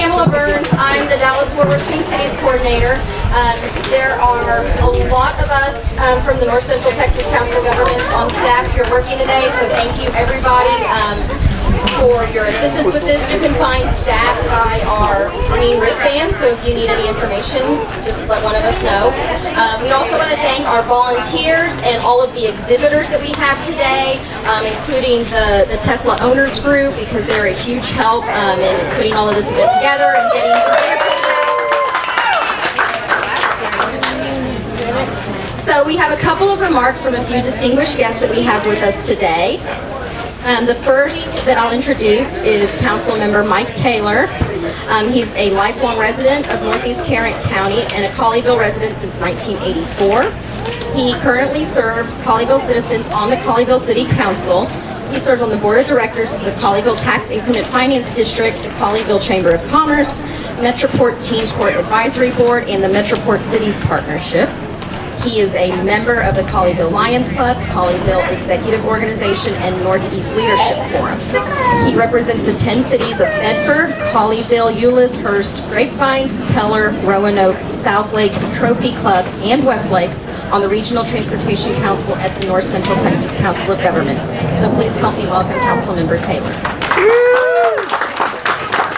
Pamela Burns. I'm the Dallas-Fort Worth Twin Cities coordinator. There are a lot of us from the North Central Texas Council of Governments on staff here working today, so thank you everybody for your assistance with this. You can find staff by our green wristbands, so if you need any information, just let one of us know. We also want to thank our volunteers and all of the exhibitors that we have today, including the Tesla Owners Group, because they're a huge help in putting all of this event together and getting the vehicles out. So we have a couple of remarks from a few distinguished guests that we have with us today. The first that I'll introduce is Council Member Mike Taylor. He's a lifelong resident of Northeast Tarrant County and a Colleyville resident since 1984. He currently serves Colleyville citizens on the Colleyville City Council. He serves on the Board of Directors for the Colleyville Tax Increment Finance District, the Colleyville Chamber of Commerce, Metroport Teen Court Advisory Board, and the Metroport Cities Partnership. He is a member of the Colleyville Lions Club, Colleyville Executive Organization, and Northeast Leadership Forum. He represents the 10 cities of Bedford, Colleyville, Euless, Hearst, Grapevine, Peller, Roanoke, Southlake, Trophy Club, and Westlake on the Regional Transportation Council at the North Central Texas Council of Governments. So please help me welcome Councilmember Taylor.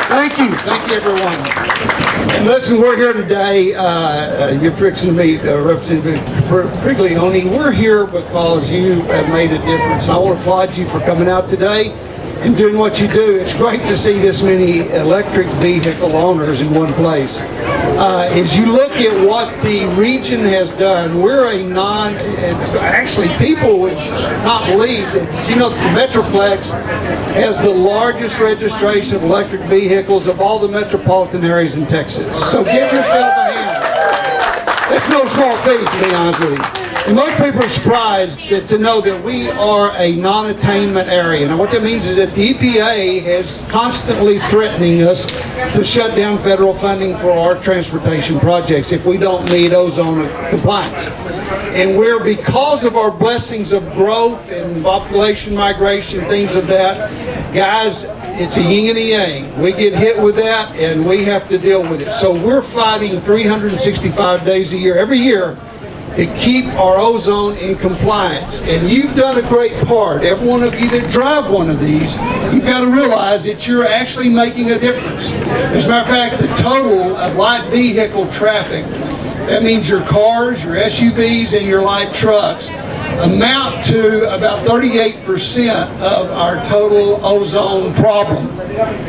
Thank you, everyone. And listen, we're here today. You're fixing to meet Representative Priglione. We're here because you have made a difference. I want to applaud you for coming out today and doing what you do. It's great to see this many electric vehicle owners in one place. As you look at what the region has done, we're actually people would not believe that, the Metroplex has the largest registration of electric vehicles of all the metropolitan areas in Texas. So give yourself a hand. That's no small feat, to be honest with you. And most people are surprised to know that we are a non-attainment area. Now what that means is that the EPA is constantly threatening us to shut down federal funding for our transportation projects if we don't meet ozone compliance. And because of our blessings of growth and population migration, things of that, guys, it's a yin and a yang. We get hit with that and we have to deal with it. So we're fighting 365 days a year, every year, to keep our ozone in compliance. And you've done a great part. Every one of you that drive one of these, you've got to realize that you're actually making a difference. As a matter of fact, the total of light vehicle traffic, that means your cars, your SUVs, and your light trucks, amount to about 38% of our total ozone problem.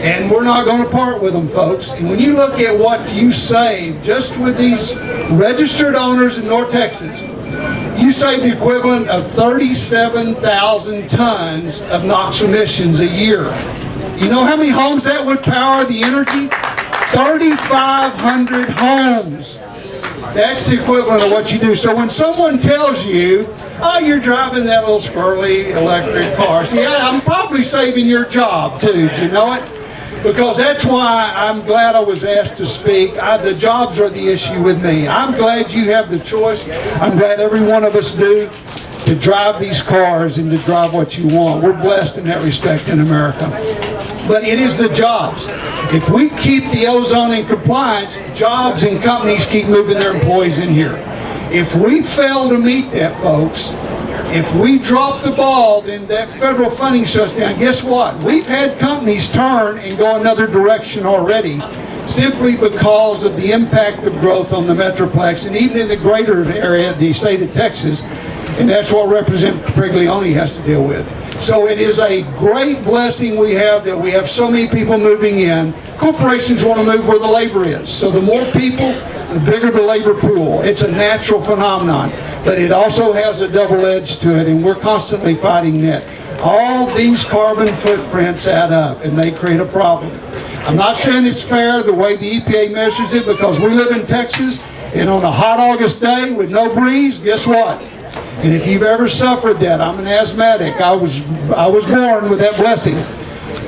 And we're not going to part with them, folks. And when you look at what you save just with these registered owners in North Texas, you save the equivalent of 37,000 tons of NOx emissions a year. You know how many homes that would power the energy? 3,500 homes. That's the equivalent of what you do. So when someone tells you, oh, you're driving that little squirrely electric car, see, I'm probably saving your job too, do you know it? Because that's why I'm glad I was asked to speak. The jobs are the issue with me. I'm glad you have the choice. I'm glad every one of us do, to drive these cars and to drive what you want. We're blessed in that respect in America. But it is the jobs. If we keep the ozone in compliance, jobs and companies keep moving their employees in here. If we fail to meet that, folks, if we drop the ball, then that federal funding shuts down. Guess what? We've had companies turn and go another direction already, simply because of the impact of growth on the Metroplex and even in the greater area, the state of Texas. And that's what Representative Priglione has to deal with. So it is a great blessing we have that we have so many people moving in. Corporations want to move where the labor is. So the more people, the bigger the labor pool. It's a natural phenomenon. But it also has a double edge to it, and we're constantly fighting that. All these carbon footprints add up, and they create a problem. I'm not saying it's fair the way the EPA measures it, because we live in Texas, and on a hot August day with no breeze, guess what? And if you've ever suffered that, I'm an asthmatic. I was born with that blessing.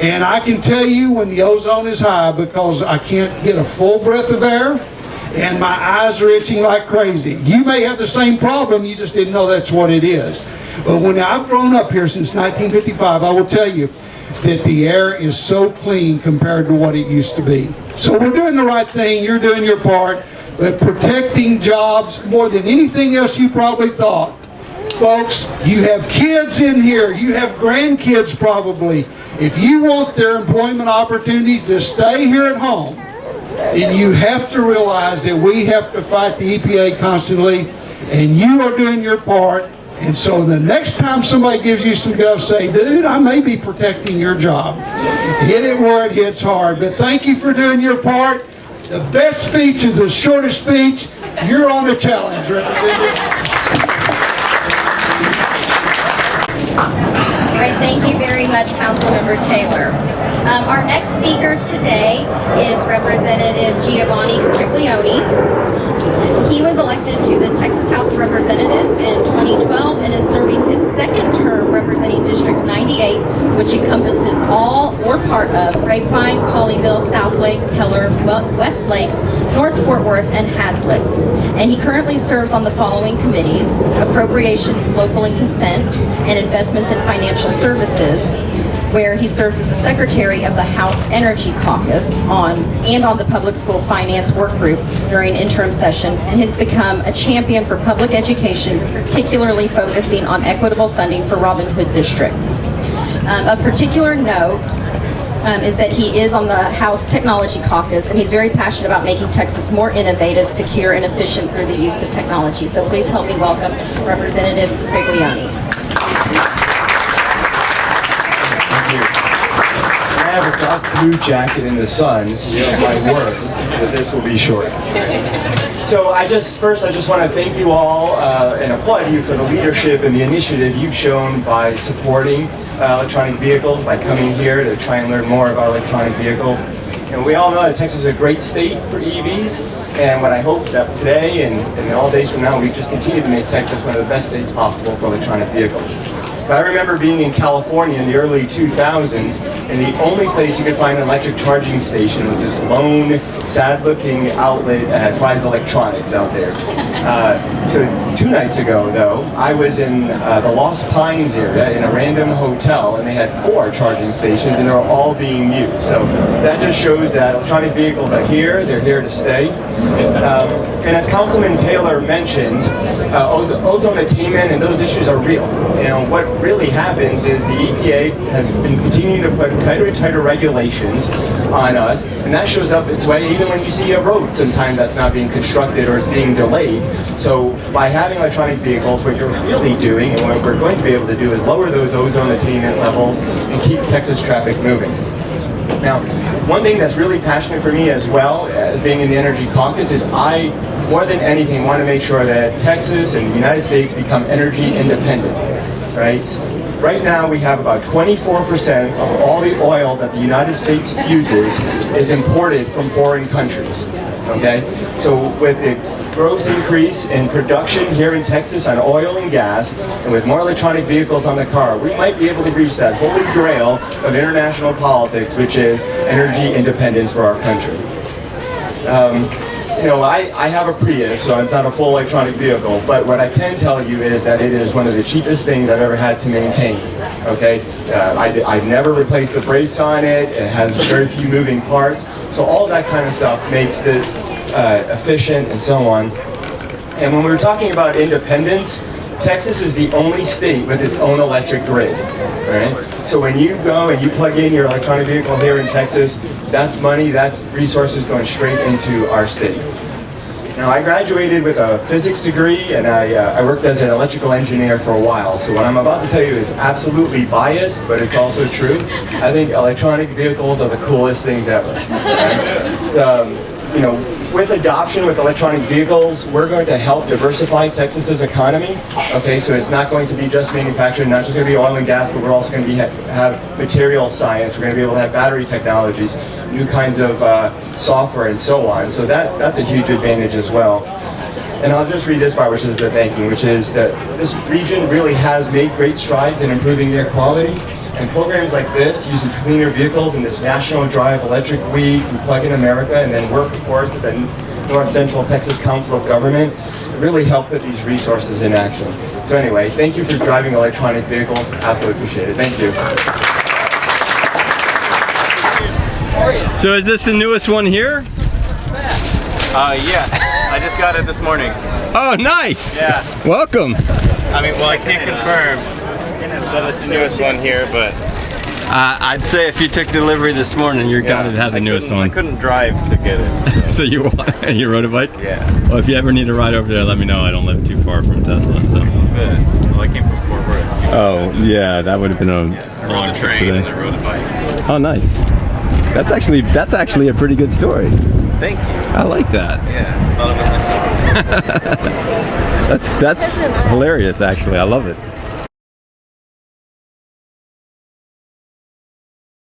And I can tell you when the ozone is high, because I can't get a full breath of air and my eyes are itching like crazy. You may have the same problem, you just didn't know that's what it is. But when I've grown up here since 1955, I will tell you, that the air is so clean compared to what it used to be. So we're doing the right thing, you're doing your part, but protecting jobs more than anything else you probably thought. Folks, you have kids in here, you have grandkids probably. If you want their employment opportunities to stay here at home, then you have to realize that we have to fight the EPA constantly, and you are doing your part. And so the next time somebody gives you some guff, say, dude, I may be protecting your job. Hit it where it hits hard. But thank you for doing your part. The best speech is the shortest speech. You're on the challenge, Representative. All right, thank you very much, Councilmember Taylor. Our next speaker today is Representative Giovanni Capriglione. He was elected to the Texas House of Representatives in 2012 and is serving his second term representing District 98, which encompasses all or part of Grapevine, Colleyville, Southlake, Keller, Westlake, North Fort Worth, and Hazlet. And he currently serves on the following committees: Appropriations, Local and Consent, and Investments in Financial Services, where he serves as the secretary of the House Energy Caucus on the Public School Finance Work Group during interim session, and has become a champion for public education, particularly focusing on equitable funding for Robin Hood districts. Of particular note is that he is on the House Technology Caucus, and he's very passionate about making Texas more innovative, secure, and efficient through the use of technology. So please help me welcome Representative Capriglione. I have a dark blue jacket in the sun, my work, but this will be short. So I just want to thank you all and applaud you for the leadership and the initiative you've shown by supporting electronic vehicles, by coming here to try and learn more about electronic vehicles. And we all know that Texas is a great state for EVs, and what I hope that today and all days from now, we just continue to make Texas one of the best states possible for electronic vehicles. I remember being in California in the early 2000s, and the only place you could find an electric charging station was this lone, sad-looking outlet at Fry's Electronics out there. Two nights ago, though, I was in the Lost Pines area in a random hotel, and they had 4 charging stations, and they were all being used. So that just shows that electronic vehicles are here, they're here to stay. And as Councilman Taylor mentioned, ozone attainment and those issues are real. You know, what really happens is the EPA has been continuing to put tighter and tighter regulations on us, and that shows up its way even when you see a road sometimes that's not being constructed or is being delayed. So by having electronic vehicles, what you're really doing, and what we're going to be able to do, is lower those ozone attainment levels and keep Texas traffic moving. Now, one thing that's really passionate for me as well as being in the Energy Caucus is I, more than anything, want to make sure that Texas and the United States become energy independent, right? Right now we have about 24% of all the oil that the United States uses is imported from foreign countries, okay? So with the gross increase in production here in Texas on oil and gas, and with more electronic vehicles on the car, we might be able to reach that holy grail of international politics, which is energy independence for our country. You know, I have a Prius, so it's not a full electronic vehicle, but what I can tell you is that it is one of the cheapest things I've ever had to maintain, okay? I've never replaced the brakes on it, it has very few moving parts, so all that kind of stuff makes it efficient and so on. And when we're talking about independence, Texas is the only state with its own electric grid, right? So when you go and you plug in your electronic vehicle here in Texas, that's money, that's resources going straight into our state. Now, I graduated with a physics degree, and I worked as an electrical engineer for a while. So what I'm about to tell you is absolutely biased, but it's also true. I think electronic vehicles are the coolest things ever. Right? You know, with adoption with electronic vehicles, we're going to help diversify Texas's economy. Okay, so it's not going to be just manufacturing, not just going to be oil and gas, but we're also going to have material science. We're going to be able to have battery technologies, new kinds of software, and so on. So that's a huge advantage as well. And I'll just read this part, which is the thanking, which is that this region really has made great strides in improving air quality. And programs like this, using cleaner vehicles in this National Drive Electric Week, and Plug in America, and then work, of course, at the North Central Texas Council of Government, really help put these resources in action. So anyway, thank you for driving electronic vehicles. Absolutely appreciate it. Thank you. So is this the newest one here? Yes. I just got it this morning. Oh, nice. Yeah. Welcome. I mean, well, I can't confirm that it's the newest one here, but I'd say if you took delivery this morning, you're got to have the newest I one. couldn't drive to get it. So you rode a bike? Yeah. Well, if you ever need a ride over there, let me know. I don't live too far from Tesla, so. Good. Well, I came from Fort Worth. Oh, yeah, that would have been a I long rode the trip train today. and I rode a bike. Oh, nice. That's actually a pretty good story. Thank you. I like that. Yeah. Thought of it myself. That's hilarious, actually. I love it.